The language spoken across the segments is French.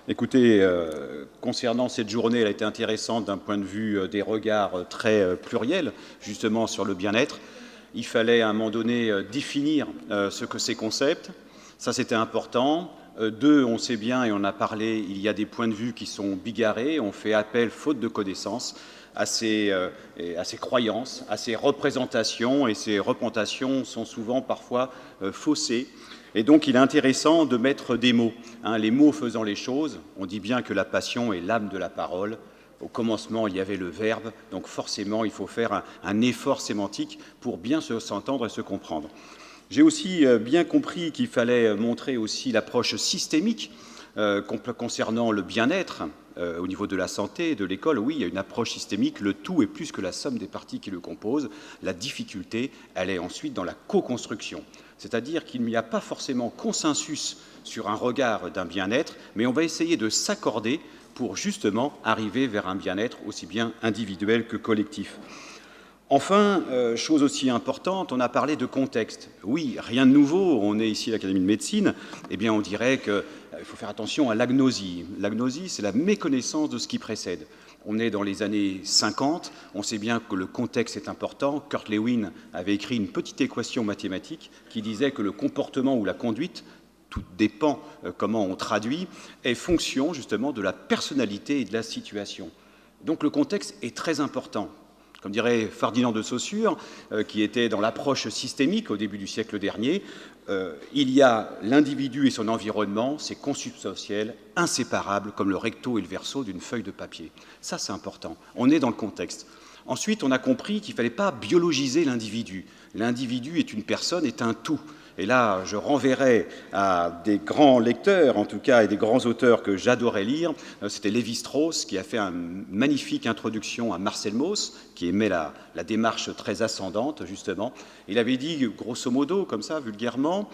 Écoutez, concernant cette journée, elle a été intéressante d'un point de vue des regards très pluriels, justement, sur le bien-être. Il fallait à un moment donné définir ce que ces concepts. Ça, c'était important. Deux, on sait bien, et on a parlé, il y a des points de vue qui sont bigarrés. On fait appel, faute de connaissances, à ces croyances, à ces représentations, et ces représentations sont souvent parfois faussées. Et donc, il est intéressant de mettre des mots, les mots faisant les choses. On dit bien que la passion est l'âme de la parole. Au commencement, il y avait le verbe, donc forcément, il faut faire un effort sémantique pour bien s'entendre et se comprendre. J'ai aussi bien compris qu'il fallait montrer aussi l'approche systémique concernant le bien-être au niveau de la santé, de l'école. Oui, il y a une approche systémique, le tout est plus que la somme des parties qui le composent. La difficulté, elle est ensuite dans la co-construction. C'est-à-dire qu'il n'y a pas forcément consensus sur un regard d'un bien-être, mais on va essayer de s'accorder pour justement arriver vers un bien-être aussi bien individuel que collectif. Enfin, chose aussi importante, on a parlé de contexte. Oui, rien de nouveau, on est ici à l'Académie de médecine, eh bien on dirait qu'il faut faire attention à l'agnosie. L'agnosie, c'est la méconnaissance de ce qui précède. On est dans les années 50, on sait bien que le contexte est important. Kurt Lewin avait écrit une petite équation mathématique qui disait que le comportement ou la conduite, tout dépend comment on traduit, est fonction justement de la personnalité et de la situation. Donc le contexte est très important. Comme dirait Ferdinand de Saussure, qui était dans l'approche systémique au début du siècle dernier, il y a l'individu et son environnement, c'est consubstantiel, inséparable, comme le recto et le verso d'une feuille de papier. Ça, c'est important. On est dans le contexte. Ensuite, on a compris qu'il ne fallait pas biologiser l'individu. L'individu est une personne, est un tout. Et là, je renverrai à des grands lecteurs, en tout cas, et des grands auteurs que j'adorais lire. C'était Lévi-Strauss qui a fait une magnifique introduction à Marcel Mauss, qui aimait la démarche très ascendante, justement. Il avait dit, grosso modo, comme ça, vulgairement,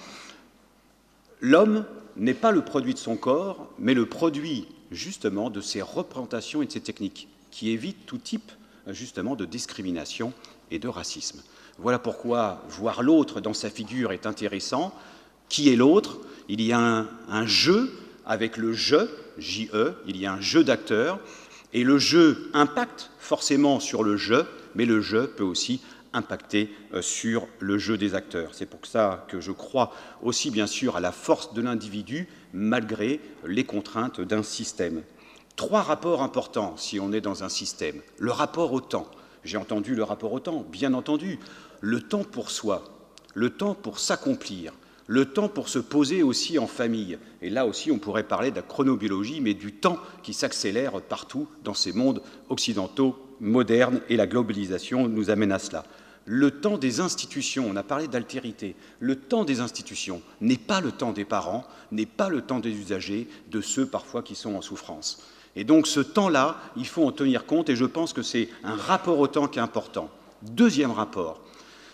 l'homme n'est pas le produit de son corps, mais le produit, justement, de ses représentations et de ses techniques, qui évitent tout type, justement, de discrimination et de racisme. Voilà pourquoi voir l'autre dans sa figure est intéressant. Qui est l'autre? Il y a un jeu avec le je, J-E, il y a un jeu d'acteurs, et le jeu impacte forcément sur le je, mais le je peut aussi impacter sur le jeu des acteurs. C'est pour ça que je crois aussi bien sûr à la force de l'individu, malgré les contraintes d'un système. Trois rapports importants si on est dans un système. Le rapport au temps. J'ai entendu le rapport au temps, bien entendu. Le temps pour soi, le temps pour s'accomplir, le temps pour se poser aussi en famille. Et là aussi, on pourrait parler de la chronobiologie, mais du temps qui s'accélère partout dans ces mondes occidentaux modernes, et la globalisation nous amène à cela. Le temps des institutions, on a parlé d'altérité, le temps des institutions n'est pas le temps des parents, n'est pas le temps des usagers, de ceux parfois qui sont en souffrance. Et donc ce temps-là, il faut en tenir compte, et je pense que c'est un rapport au temps qui est important. Deuxième rapport,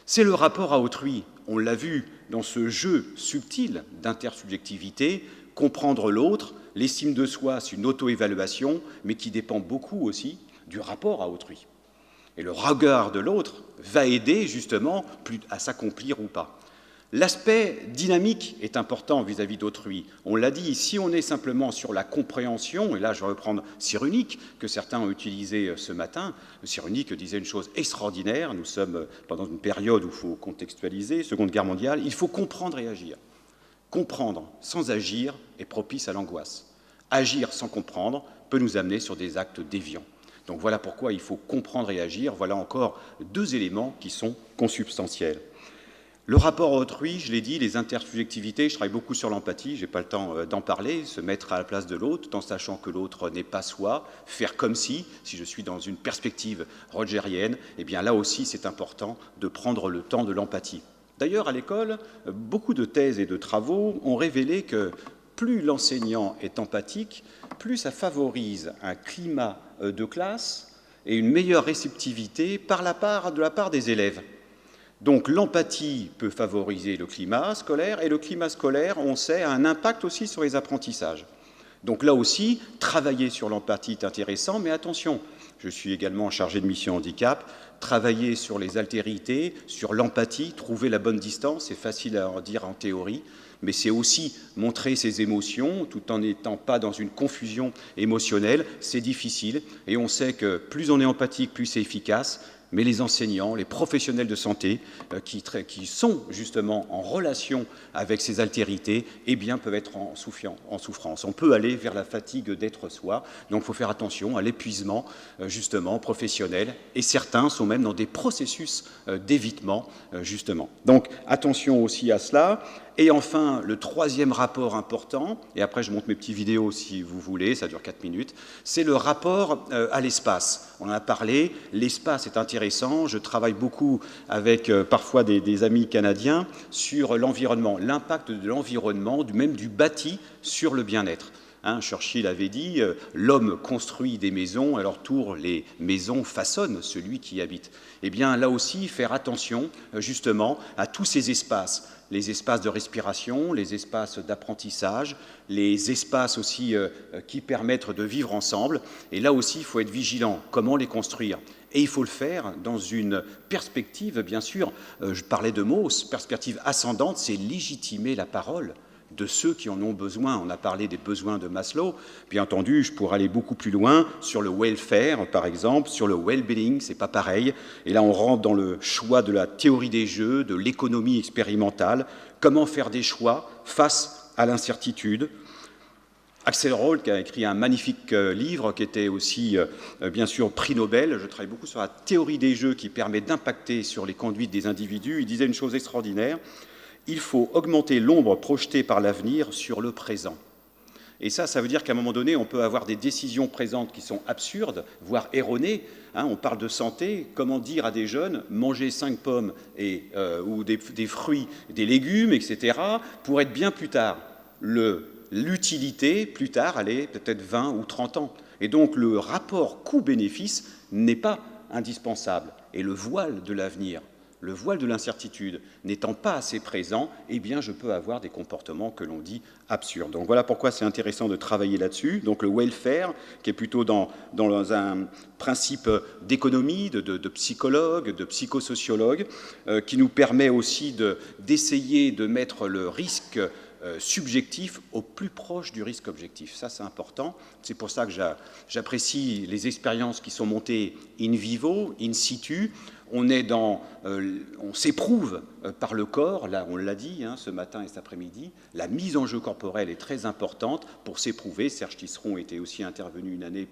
c'est le rapport à autrui. On l'a vu dans ce jeu subtil d'intersubjectivité, comprendre l'autre, l'estime de soi, c'est une auto-évaluation, mais qui dépend beaucoup aussi du rapport à autrui. Et le regard de l'autre va aider justement à s'accomplir ou pas. L'aspect dynamique est important vis-à-vis d'autrui. On l'a dit, si on est simplement sur la compréhension, et là je vais reprendre Cyrulnik, que certains ont utilisé ce matin, Cyrulnik disait une chose extraordinaire, nous sommes pendant une période où il faut contextualiser, Seconde Guerre mondiale, il faut comprendre et agir. Comprendre sans agir est propice à l'angoisse. Agir sans comprendre peut nous amener sur des actes déviants. Donc voilà pourquoi il faut comprendre et agir, voilà encore deux éléments qui sont consubstantiels. Le rapport à autrui, je l'ai dit, les intersubjectivités, je travaille beaucoup sur l'empathie, je n'ai pas le temps d'en parler, se mettre à la place de l'autre, tout en sachant que l'autre n'est pas soi, faire comme si je suis dans une perspective rogerienne, eh bien là aussi c'est important de prendre le temps de l'empathie. D'ailleurs, à l'école, beaucoup de thèses et de travaux ont révélé que plus l'enseignant est empathique, plus ça favorise un climat de classe et une meilleure réceptivité de la part des élèves. Donc l'empathie peut favoriser le climat scolaire, et le climat scolaire, on sait, a un impact aussi sur les apprentissages. Donc là aussi, travailler sur l'empathie est intéressant, mais attention, je suis également chargé de mission handicap, travailler sur les altérités, sur l'empathie, trouver la bonne distance, c'est facile à en dire en théorie, mais c'est aussi montrer ses émotions tout en n'étant pas dans une confusion émotionnelle, c'est difficile, et on sait que plus on est empathique, plus c'est efficace, mais les enseignants, les professionnels de santé qui sont justement en relation avec ces altérités, eh bien, peuvent être en souffrance. On peut aller vers la fatigue d'être soi, donc il faut faire attention à l'épuisement justement professionnel, et certains sont même dans des processus d'évitement justement. Donc attention aussi à cela. Et enfin, le troisième rapport important, et après je monte mes petites vidéos si vous voulez, ça dure 4 minutes, c'est le rapport à l'espace. On en a parlé, l'espace est intéressant, je travaille beaucoup avec parfois des amis canadiens sur l'environnement, l'impact de l'environnement, même du bâti sur le bien-être. Churchill avait dit « L'homme construit des maisons, à leur tour les maisons façonnent celui qui y habite ». Eh bien là aussi, faire attention justement à tous ces espaces, les espaces de respiration, les espaces d'apprentissage, les espaces aussi qui permettent de vivre ensemble. Et là aussi, il faut être vigilant. Comment les construire ? Et il faut le faire dans une perspective, bien sûr, je parlais de Mauss, perspective ascendante, c'est légitimer la parole de ceux qui en ont besoin. On a parlé des besoins de Maslow. Bien entendu, je pourrais aller beaucoup plus loin sur le welfare, par exemple, sur le well-being, c'est pas pareil. Et là, on rentre dans le choix de la théorie des jeux, de l'économie expérimentale. Comment faire des choix face à l'incertitude ? Axel Roll, qui a écrit un magnifique livre, qui était aussi, bien sûr, prix Nobel. Je travaille beaucoup sur la théorie des jeux qui permet d'impacter sur les conduites des individus. Il disait une chose extraordinaire. Il faut augmenter l'ombre projetée par l'avenir sur le présent. Et ça veut dire qu'à un moment donné, on peut avoir des décisions présentes qui sont absurdes, voire erronées. On parle de santé, comment dire à des jeunes, manger 5 pommes ou des fruits, des légumes, etc., pour être bien plus tard. L'utilité, plus tard, elle est peut-être 20 ou 30 ans. Et donc, le rapport coût-bénéfice n'est pas indispensable. Et le voile de l'avenir, le voile de l'incertitude n'étant pas assez présent, eh bien, je peux avoir des comportements que l'on dit absurdes. Donc voilà pourquoi c'est intéressant de travailler là-dessus. Donc le welfare, qui est plutôt dans un principe d'économie, de psychologue, de psychosociologue, qui nous permet aussi d'essayer de mettre le risque subjectif au plus proche du risque objectif. Ça, c'est important. C'est pour ça que j'apprécie les expériences qui sont montées in vivo, in situ. On s'éprouve par le corps, là on l'a dit ce matin et cet après-midi, la mise en jeu corporelle est très importante pour s'éprouver. Serge Tisseron était aussi intervenu une année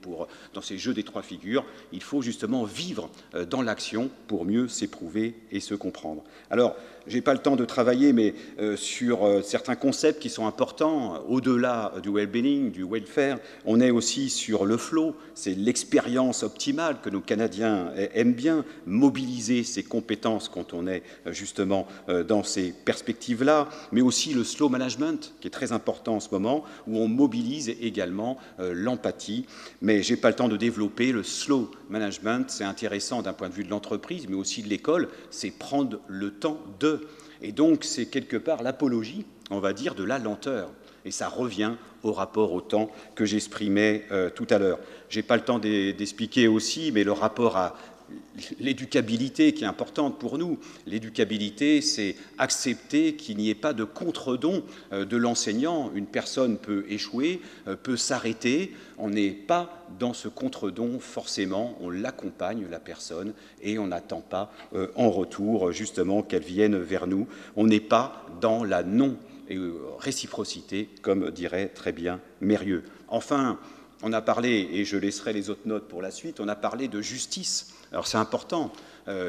dans ces jeux des 3 figures. Il faut justement vivre dans l'action pour mieux s'éprouver et se comprendre. Alors, je n'ai pas le temps de travailler, mais sur certains concepts qui sont importants, au-delà du well-being, du welfare, on est aussi sur le flow, c'est l'expérience optimale que nos Canadiens aiment bien, mobiliser ses compétences quand on est justement dans ces perspectives-là, mais aussi le slow management, qui est très important en ce moment, où on mobilise également l'empathie. Mais je n'ai pas le temps de développer le slow management, c'est intéressant d'un point de vue de l'entreprise, mais aussi de l'école, c'est prendre le temps de. Et donc, c'est quelque part l'apologie, on va dire, de la lenteur. Et ça revient au rapport au temps que j'exprimais tout à l'heure. Je n'ai pas le temps d'expliquer aussi, mais le rapport à l'éducabilité qui est importante pour nous. L'éducabilité, c'est accepter qu'il n'y ait pas de contre-don de l'enseignant. Une personne peut échouer, peut s'arrêter. On n'est pas dans ce contre-don forcément. On l'accompagne, la personne, et on n'attend pas en retour, justement, qu'elle vienne vers nous. On n'est pas dans la non-réciprocité, comme dirait très bien Mérieux. Enfin, on a parlé, et je laisserai les autres notes pour la suite, on a parlé de justice. Alors c'est important.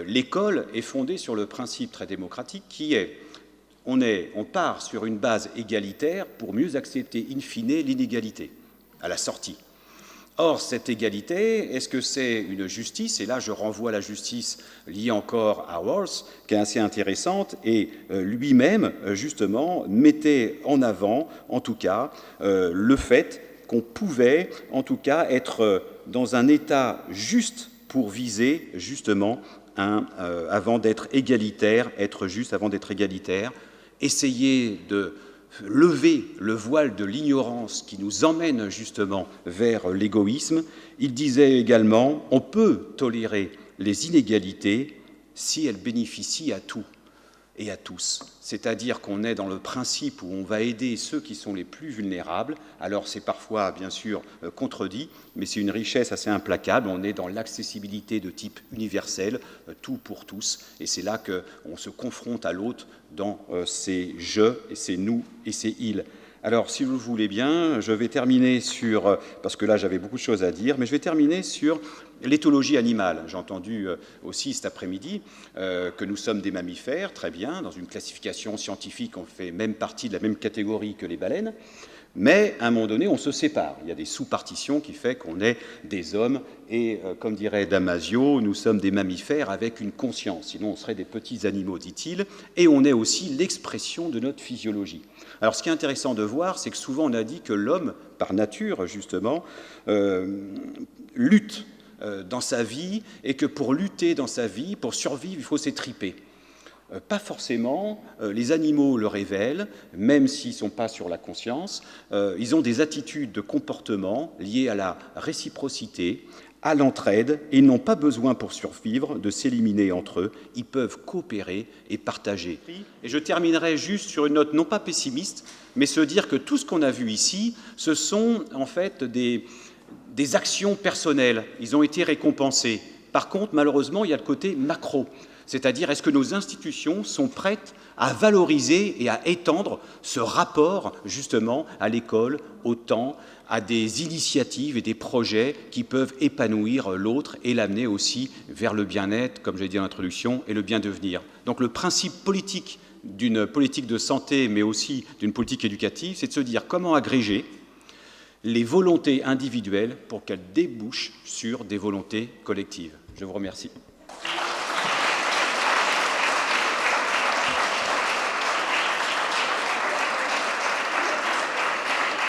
L'école est fondée sur le principe très démocratique qui est on part sur une base égalitaire pour mieux accepter in fine l'inégalité à la sortie. Or, cette égalité, est-ce que c'est une justice? Et là, je renvoie à la justice liée encore à Rawls, qui est assez intéressante, et lui-même, justement, mettait en avant, en tout cas, le fait qu'on pouvait, en tout cas, être dans un état juste pour viser, justement, avant d'être égalitaire, être juste avant d'être égalitaire, essayer de lever le voile de l'ignorance qui nous emmène justement vers l'égoïsme. Il disait également, on peut tolérer les inégalités si elles bénéficient à tout et à tous. C'est-à-dire qu'on est dans le principe où on va aider ceux qui sont les plus vulnérables. Alors c'est parfois, bien sûr, contredit, mais c'est une richesse assez implacable. On est dans l'accessibilité de type universel, tout pour tous. Et c'est là qu'on se confronte à l'autre dans ces « je » et ces « nous » et ces « ils ». Alors, si vous le voulez bien, je vais terminer sur, parce que là j'avais beaucoup de choses à dire, mais je vais terminer sur l'éthologie animale. J'ai entendu aussi cet après-midi que nous sommes des mammifères, très bien, dans une classification scientifique, on fait même partie de la même catégorie que les baleines, mais à un moment donné, on se sépare. Il y a des sous-partitions qui font qu'on est des hommes et, comme dirait Damasio, nous sommes des mammifères avec une conscience. Sinon, on serait des petits animaux, dit-il, et on est aussi l'expression de notre physiologie. Alors, ce qui est intéressant de voir, c'est que souvent, on a dit que l'homme, par nature, justement, lutte dans sa vie et que pour lutter dans sa vie, pour survivre, il faut s'étriper. Pas forcément, les animaux le révèlent, même s'ils ne sont pas sur la conscience, ils ont des attitudes de comportement liées à la réciprocité, à l'entraide, et ils n'ont pas besoin pour survivre de s'éliminer entre eux, ils peuvent coopérer et partager. Et je terminerai juste sur une note non pas pessimiste, mais se dire que tout ce qu'on a vu ici, ce sont en fait des actions personnelles, ils ont été récompensés. Par contre, malheureusement, il y a le côté macro. C'est-à-dire, est-ce que nos institutions sont prêtes à valoriser et à étendre ce rapport, justement, à l'école, au temps, à des initiatives et des projets qui peuvent épanouir l'autre et l'amener aussi vers le bien-être, comme j'ai dit en introduction, et le bien devenir. Donc le principe politique d'une politique de santé, mais aussi d'une politique éducative, c'est de se dire comment agréger les volontés individuelles pour qu'elles débouchent sur des volontés collectives. Je vous remercie.